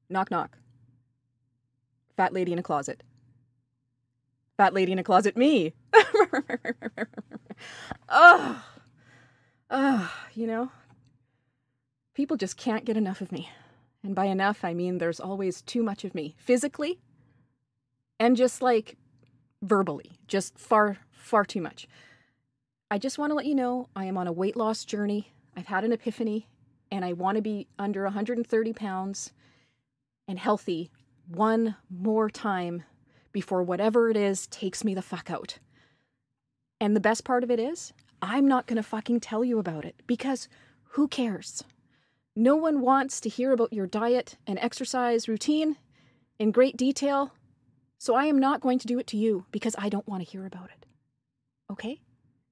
Knock, knock. Fat lady in a closet. Fat lady in a closet, me. Oh, you know, people just can't get enough of me. And by enough, I mean there's always too much of me. Physically and just like verbally. Just far, far too much. I just want to let you know I am on a weight loss journey. I've had an epiphany and I want to be under 130 pounds and healthy one more time before whatever it is takes me the fuck out. And the best part of it is, I'm not going to fucking tell you about it because who cares? No one wants to hear about your diet and exercise routine in great detail. So I am not going to do it to you because I don't want to hear about it. Okay?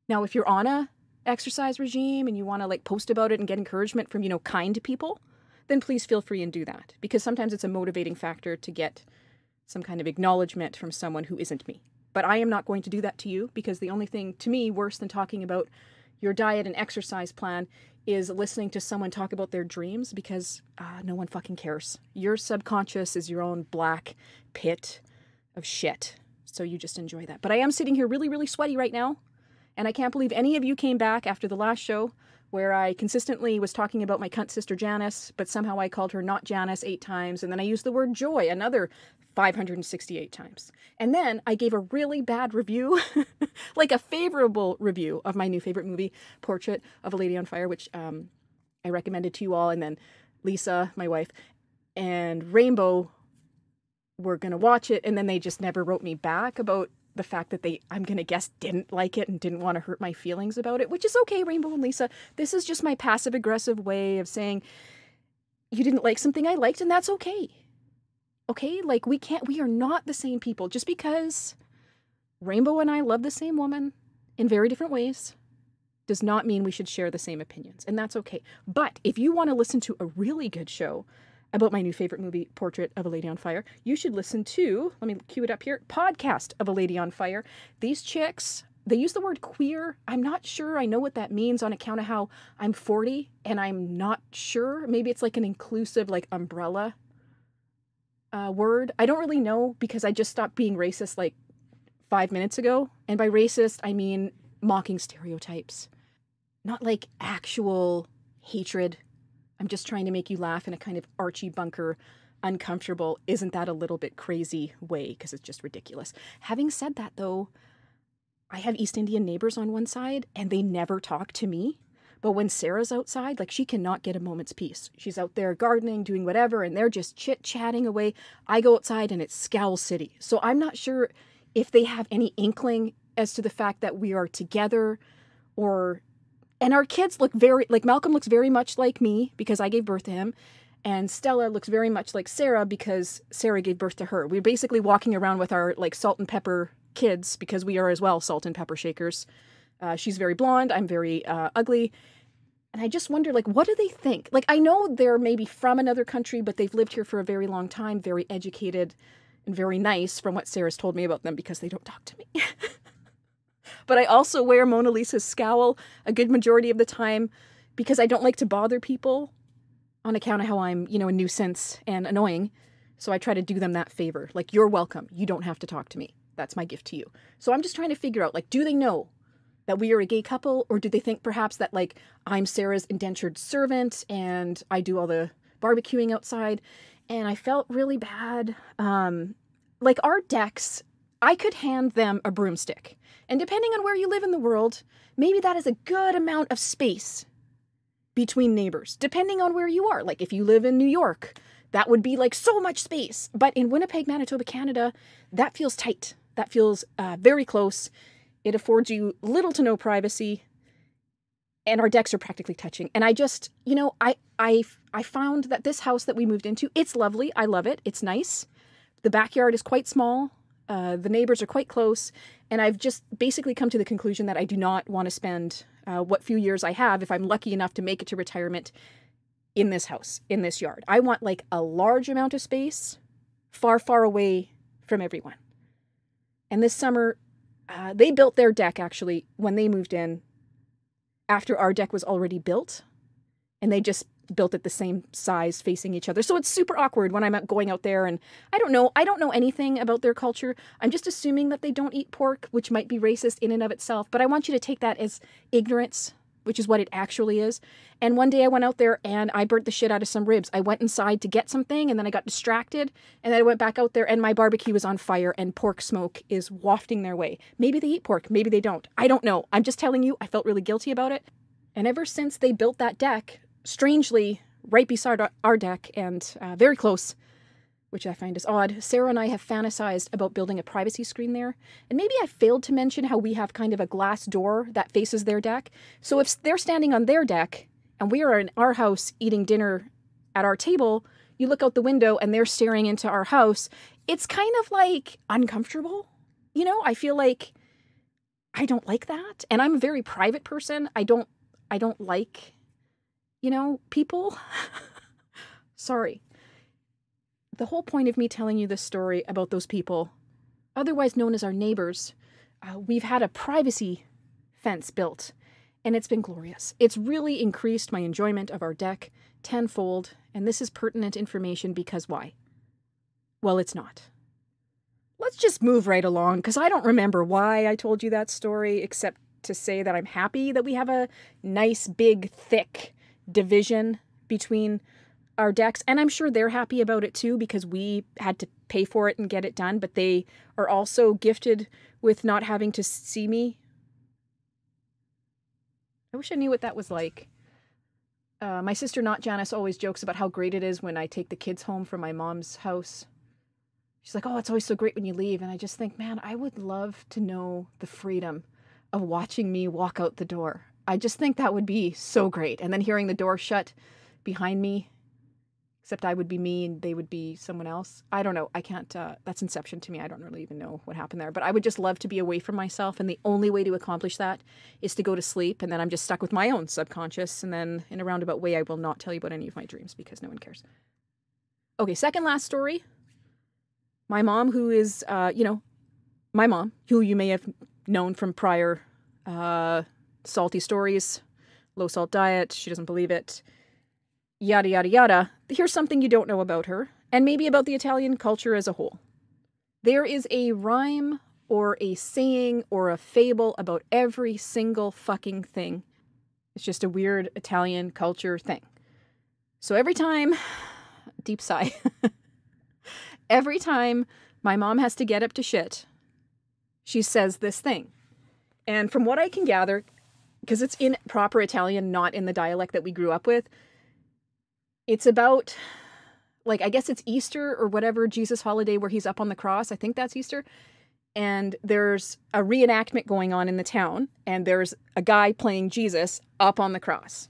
Now, if you're on a exercise regime and you want to like post about it and get encouragement from, kind people, then please feel free and do that. Because sometimes it's a motivating factor to get some kind of acknowledgement from someone who isn't me. But I am not going to do that to you because the only thing to me worse than talking about your diet and exercise plan is listening to someone talk about their dreams because no one fucking cares. Your subconscious is your own black pit of shit. So you just enjoy that. But I am sitting here really, really sweaty right now. And I can't believe any of you came back after the last show where I consistently was talking about my cunt sister Janice, but somehow I called her not Janice 8 times. And then I used the word joy another 568 times. And then I gave a really bad review, like a favorable review of my new favorite movie, Portrait of a Lady on Fire, which I recommended to you all. And then Lisa, my wife, and Rainbow were going to watch it. And then they just never wrote me back about the fact that I'm going to guess, didn't like it and didn't want to hurt my feelings about it, which is okay, Rainbow and Lisa. This is just my passive-aggressive way of saying, you didn't like something I liked, and that's okay. Okay? Like, we are not the same people. Just because Rainbow and I love the same woman in very different ways does not mean we should share the same opinions, and that's okay. But if you want to listen to a really good show about my new favorite movie, Portrait of a Lady on Fire, you should listen to, let me cue it up here, Podcast of a Lady on Fire. These chicks, they use the word queer. I'm not sure I know what that means on account of how I'm 40, and I'm not sure. Maybe it's like an inclusive, like, umbrella word. I don't really know because I just stopped being racist like 5 minutes ago. And by racist, I mean mocking stereotypes. Not like actual hatred. I'm just trying to make you laugh in a kind of Archie Bunker, uncomfortable, isn't that a little bit crazy way, because it's just ridiculous. Having said that, though, I have East Indian neighbors on one side, and they never talk to me. But when Sarah's outside, like, she cannot get a moment's peace. She's out there gardening, doing whatever, and they're just chit-chatting away. I go outside, and it's Scowl City. So I'm not sure if they have any inkling as to the fact that we are together, or... And our kids look Malcolm looks very much like me because I gave birth to him. And Stella looks very much like Sarah because Sarah gave birth to her. We're basically walking around with our, like, salt and pepper kids because we are as well salt and pepper shakers. She's very blonde. I'm very ugly. And I just wonder, like, what do they think? Like, I know they're maybe from another country, but they've lived here for a very long time, very educated and very nice from what Sarah's told me about them because they don't talk to me. But I also wear Mona Lisa's scowl a good majority of the time because I don't like to bother people on account of how I'm, a nuisance and annoying. So I try to do them that favor. Like, you're welcome. You don't have to talk to me. That's my gift to you. So I'm just trying to figure out, like, do they know that we are a gay couple? Or do they think perhaps that, like, I'm Sarah's indentured servant and I do all the barbecuing outside? And I felt really bad. Like, our decks, I could hand them a broomstick. And depending on where you live in the world, maybe that is a good amount of space between neighbors, depending on where you are. Like, if you live in New York, that would be like so much space. But in Winnipeg, Manitoba, Canada, that feels tight. That feels very close. It affords you little to no privacy. And our decks are practically touching. And I just, I found that this house that we moved into, it's lovely. I love it. It's nice. The backyard is quite small. The neighbors are quite close, and I've just basically come to the conclusion that I do not want to spend what few years I have, if I'm lucky enough to make it to retirement, in this house, in this yard. I want, like, a large amount of space, far, far away from everyone. And this summer, they built their deck, actually, when they moved in, after our deck was already built, and they just built at the same size facing each other. So it's super awkward when I'm going out there, and I don't know anything about their culture. I'm just assuming that they don't eat pork, which might be racist in and of itself, but I want you to take that as ignorance, which is what it actually is. And one day I went out there and I burnt the shit out of some ribs. I went inside to get something and then I got distracted, and then I went back out there and my barbecue was on fire and pork smoke is wafting their way. Maybe they eat pork, maybe they don't. I don't know. I'm just telling you, I felt really guilty about it. And ever since they built that deck, strangely right beside our deck and very close, which I find is odd, Sarah and I have fantasized about building a privacy screen there. And maybe I failed to mention how we have kind of a glass door that faces their deck. So if they're standing on their deck and we are in our house eating dinner at our table, you look out the window and they're staring into our house. It's kind of like uncomfortable. You know, I feel like I don't like that. And I'm a very private person. I don't like, you know, people. Sorry. The whole point of me telling you this story about those people, otherwise known as our neighbors, we've had a privacy fence built, and it's been glorious. It's really increased my enjoyment of our deck tenfold, and this is pertinent information because why? Well, it's not. Let's just move right along, because I don't remember why I told you that story, except to say that I'm happy that we have a nice, big, thick division between our decks, and I'm sure they're happy about it too because we had to pay for it and get it done, but they are also gifted with not having to see me. I wish I knew what that was like. My sister, not Janice, always jokes about how great it is when I take the kids home from my mom's house. She's like, oh, it's always so great when you leave, and I just think, man, I would love to know the freedom of watching me walk out the door. I just think that would be so great, and then hearing the door shut behind me, except I would be me and they would be someone else. I don't know. I can't, that's Inception to me. I don't really even know what happened there. But I would just love to be away from myself. And the only way to accomplish that is to go to sleep. And then I'm just stuck with my own subconscious. And then in a roundabout way, I will not tell you about any of my dreams because no one cares. Okay, second last story. My mom, who is, my mom, who you may have known from prior salty stories, low salt diet, she doesn't believe it, yada, yada, yada. Here's something you don't know about her, and maybe about the Italian culture as a whole. There is a rhyme or a saying or a fable about every single fucking thing. It's just a weird Italian culture thing. So every time, deep sigh, every time my mom has to get up to shit, she says this thing. And from what I can gather, because it's in proper Italian, not in the dialect that we grew up with, it's about, like, I guess it's Easter or whatever Jesus holiday where he's up on the cross. I think that's Easter. And there's a reenactment going on in the town. And there's a guy playing Jesus up on the cross.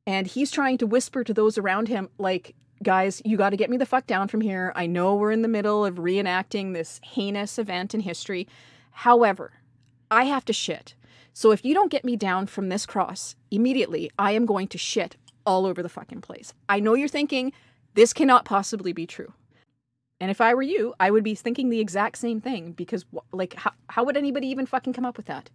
And he's trying to whisper to those around him, like, guys, you got to get me the fuck down from here. I know we're in the middle of reenacting this heinous event in history. However, I have to shit. So if you don't get me down from this cross immediately, I am going to shit all over the fucking place. I know you're thinking, this cannot possibly be true. And if I were you, I would be thinking the exact same thing because, like, how would anybody even fucking come up with that?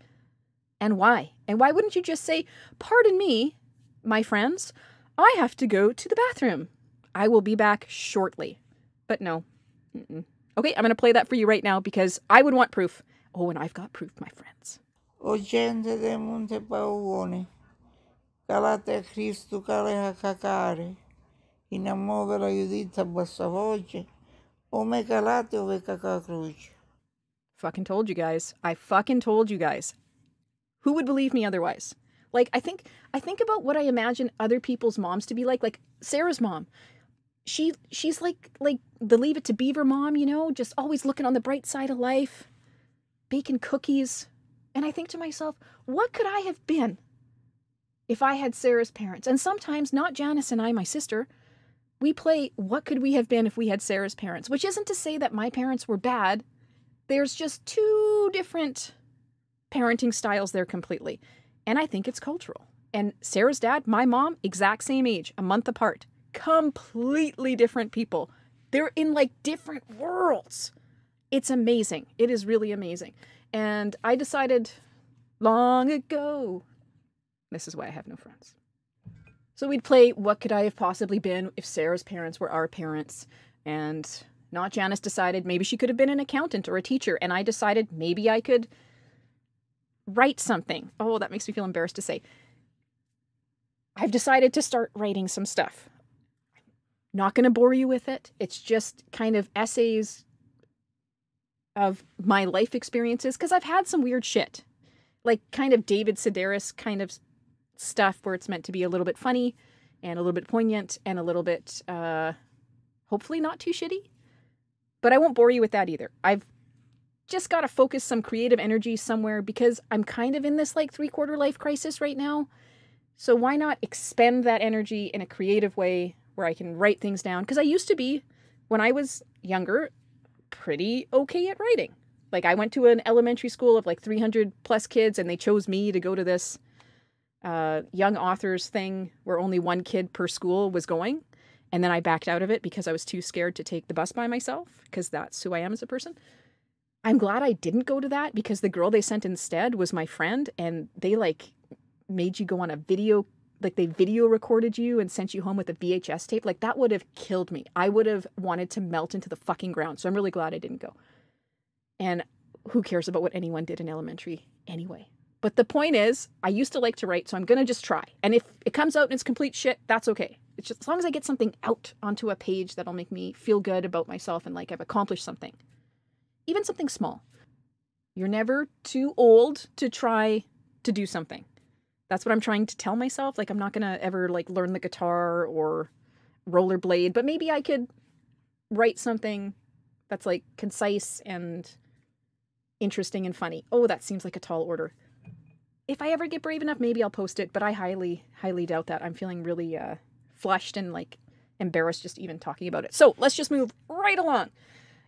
And why? And why wouldn't you just say, pardon me, my friends, I have to go to the bathroom. I will be back shortly. But no. Okay, I'm going to play that for you right now because I would want proof. Oh, and I've got proof, my friends. O gente de Monte Paugone, calate Cristo cale cacare, in amore la giudizia bassa voce, o me calate o ve caca cruce. Fucking told you guys. I fucking told you guys. Who would believe me otherwise? Like, I think about what I imagine other people's moms to be like Sarah's mom. She's like the Leave It to Beaver mom, you know, just always looking on the bright side of life, baking cookies. And I think to myself, what could I have been if I had Sarah's parents? And sometimes, not Janice and I, my sister, we play what could we have been if we had Sarah's parents, which isn't to say that my parents were bad. There's just two different parenting styles there completely. And I think it's cultural. And Sarah's dad, my mom, exact same age, a month apart. Completely different people. They're in like different worlds. It's amazing. It is really amazing. And I decided long ago, this is why I have no friends. So we'd play What Could I Have Possibly Been if Sarah's parents were our parents. And not Janice decided maybe she could have been an accountant or a teacher. And I decided maybe I could write something. Oh, that makes me feel embarrassed to say. I've decided to start writing some stuff. Not going to bore you with it. It's just kind of essays of my life experiences because I've had some weird shit. Like kind of David Sedaris kind of stuff where it's meant to be a little bit funny and a little bit poignant and a little bit hopefully not too shitty. But I won't bore you with that either. I've just got to focus some creative energy somewhere because I'm kind of in this like 3/4 life crisis right now. So why not expend that energy in a creative way where I can write things down? Because I used to be, when I was younger, pretty okay at writing. Like I went to an elementary school of like 300 plus kids and they chose me to go to this young authors thing where only one kid per school was going. And then I backed out of it because I was too scared to take the bus by myself because that's who I am as a person. I'm glad I didn't go to that because the girl they sent instead was my friend and they like made you go on a video, like they video recorded you and sent you home with a VHS tape. Like that would have killed me. I would have wanted to melt into the fucking ground. So I'm really glad I didn't go. And who cares about what anyone did in elementary anyway? But the point is, I used to like to write, so I'm going to just try. And if it comes out and it's complete shit, that's okay. It's just as long as I get something out onto a page that'll make me feel good about myself and like I've accomplished something. Even something small. You're never too old to try to do something. That's what I'm trying to tell myself. Like I'm not going to ever like learn the guitar or rollerblade, but maybe I could write something that's like concise and interesting and funny. Oh, that seems like a tall order. If I ever get brave enough, maybe I'll post it, but I highly, highly doubt that. I'm feeling really flushed and like embarrassed just even talking about it. So let's just move right along.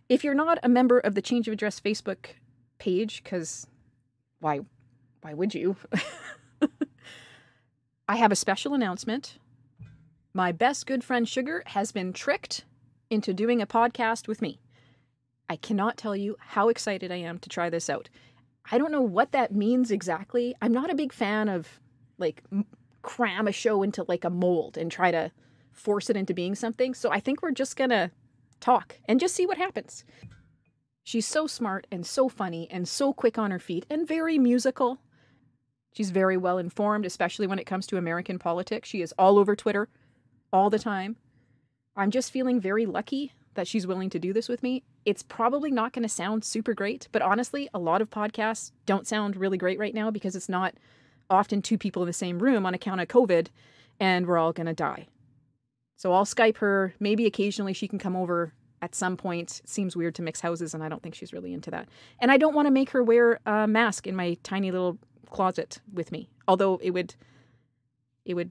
If you're not a member of the Change of Address Facebook page, because why would you? I have a special announcement. My best good friend Sugar has been tricked into doing a podcast with me. I cannot tell you how excited I am to try this out. I don't know what that means exactly. I'm not a big fan of like cram a show into like a mold and try to force it into being something. So I think we're just gonna talk and just see what happens. She's so smart and so funny and so quick on her feet and very musical. She's very well informed, especially when it comes to American politics. She is all over Twitter all the time. I'm just feeling very lucky that she's willing to do this with me. It's probably not going to sound super great, but honestly, a lot of podcasts don't sound really great right now because it's not often two people in the same room on account of COVID and we're all going to die. So I'll Skype her. Maybe occasionally she can come over at some point. It seems weird to mix houses and I don't think she's really into that. And I don't want to make her wear a mask in my tiny little closet with me. Although it would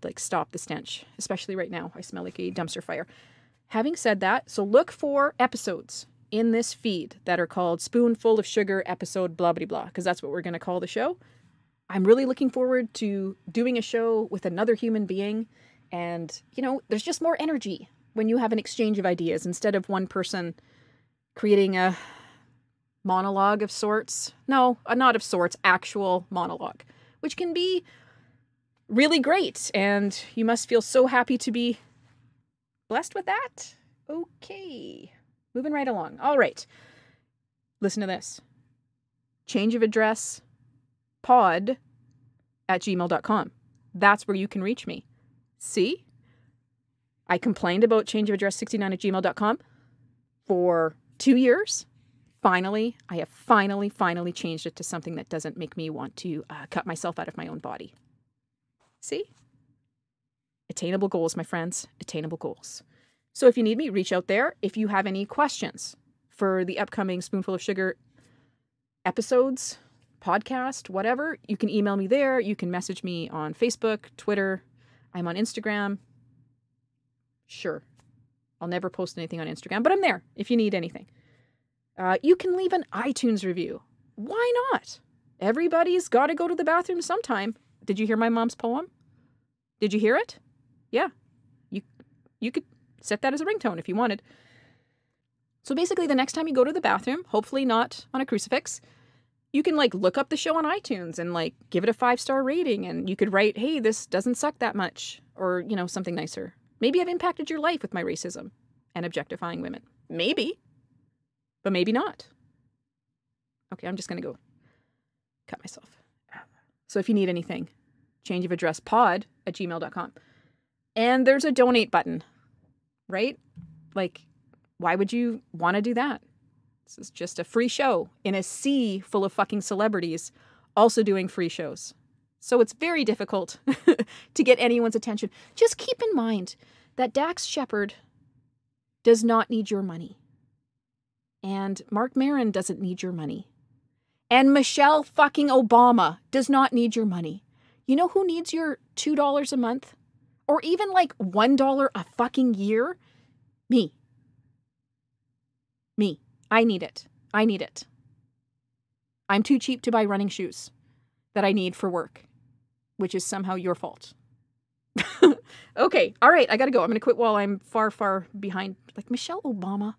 like stop the stench, especially right now. I smell like a dumpster fire. Having said that, so look for episodes in this feed that are called Spoonful of Sugar episode blah, blah, blah, because that's what we're going to call the show. I'm really looking forward to doing a show with another human being. And, you know, there's just more energy when you have an exchange of ideas instead of one person creating a monologue of sorts. No, not of sorts, actual monologue, which can be really great. And you must feel so happy to be blessed with that. Okay. Moving right along. All right. Listen to this. Change of address pod@gmail.com. That's where you can reach me. See? I complained about changeofaddress69@gmail.com for 2 years. Finally, I have finally changed it to something that doesn't make me want to cut myself out of my own body. See? Attainable goals, my friends. Attainable goals. So if you need me, reach out there. If you have any questions for the upcoming Spoonful of Sugar episodes, podcast, whatever, you can email me there. You can message me on Facebook, Twitter. I'm on Instagram. Sure. I'll never post anything on Instagram, but I'm there if you need anything. You can leave an iTunes review. Why not? Everybody's got to go to the bathroom sometime. Did you hear my mom's poem? Did you hear it? Yeah. You could set that as a ringtone if you wanted. So basically, the next time you go to the bathroom, hopefully not on a crucifix, You can like look up the show on iTunes and like give it a 5-star rating, and you could write, hey, this doesn't suck that much, or, you know, something nicer. Maybe I've impacted your life with my racism and objectifying women. Maybe, but maybe not. Okay, I'm just going to go cut myself. So if you need anything, change of address pod@gmail.com. And there's a donate button, right? Like, why would you want to do that? This is just a free show in a sea full of fucking celebrities also doing free shows. So it's very difficult to get anyone's attention. Just keep in mind that Dax Shepard does not need your money. And Mark Maron doesn't need your money. And Michelle fucking Obama does not need your money. You know who needs your $2 a month? Or even like $1 a fucking year? Me. Me. I need it. I need it. I'm too cheap to buy running shoes that I need for work, which is somehow your fault. Okay. All right. I got to go. I'm going to quit while I'm far, far behind. Like Michelle Obama.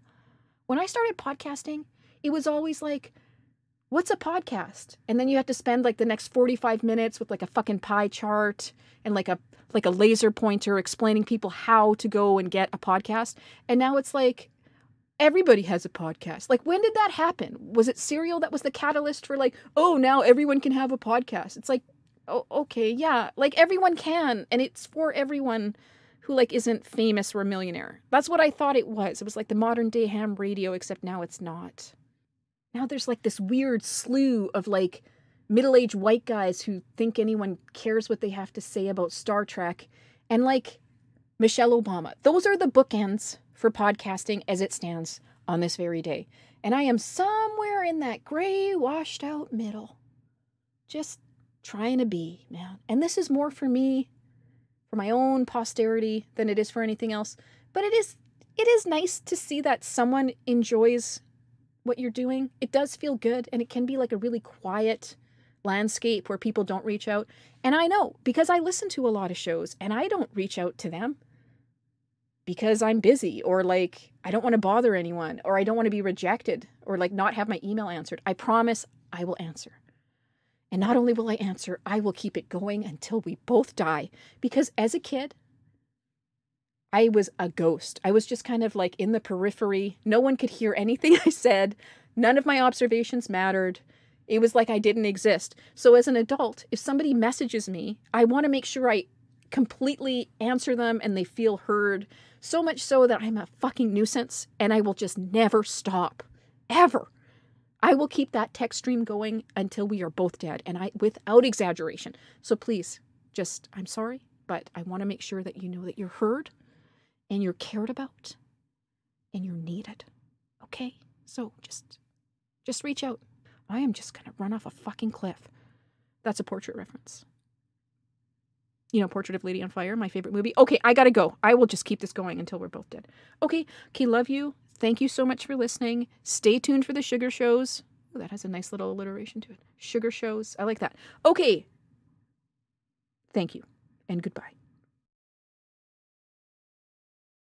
When I started podcasting, it was always like, what's a podcast? And then you have to spend like the next 45 minutes with like a fucking pie chart and like a laser pointer explaining people how to go and get a podcast. And now it's like, everybody has a podcast. Like, when did that happen? Was it Serial that was the catalyst for like, oh, now everyone can have a podcast? It's like, oh, okay, yeah. Like, everyone can. And it's for everyone who like isn't famous or a millionaire. That's what I thought it was. It was like the modern day ham radio, except now it's not. Now there's like this weird slew of like middle-aged white guys who think anyone cares what they have to say about Star Trek. And like Michelle Obama. Those are the bookends for podcasting as it stands on this very day. And I am somewhere in that gray, washed out middle. Just trying to be, man. And this is more for me, for my own posterity, than it is for anything else. But it is nice to see that someone enjoys what you're doing. It does feel good, and it can be like a really quiet landscape where people don't reach out. And I know, because I listen to a lot of shows, and I don't reach out to them because I'm busy, or like I don't want to bother anyone, or I don't want to be rejected, or like not have my email answered. I promise I will answer. And not only will I answer, I will keep it going until we both die. Because as a kid, I was a ghost. I was just kind of like in the periphery. No one could hear anything I said. None of my observations mattered. It was like I didn't exist. So as an adult, if somebody messages me, I want to make sure I completely answer them and they feel heard. So much so that I'm a fucking nuisance and I will just never stop. Ever. I will keep that text stream going until we are both dead, and without exaggeration. So please, just, I'm sorry, but I want to make sure that you know that you're heard and you're cared about and you're needed. Okay? So just reach out. I am just going to run off a fucking cliff. That's a Portrait reference. You know, Portrait of Lady on Fire, my favorite movie. Okay, I gotta go. I will just keep this going until we're both dead. Okay, love you. Thank you so much for listening. Stay tuned for the sugar shows. Ooh, that has a nice little alliteration to it. Sugar shows. I like that. Okay. Thank you, and goodbye.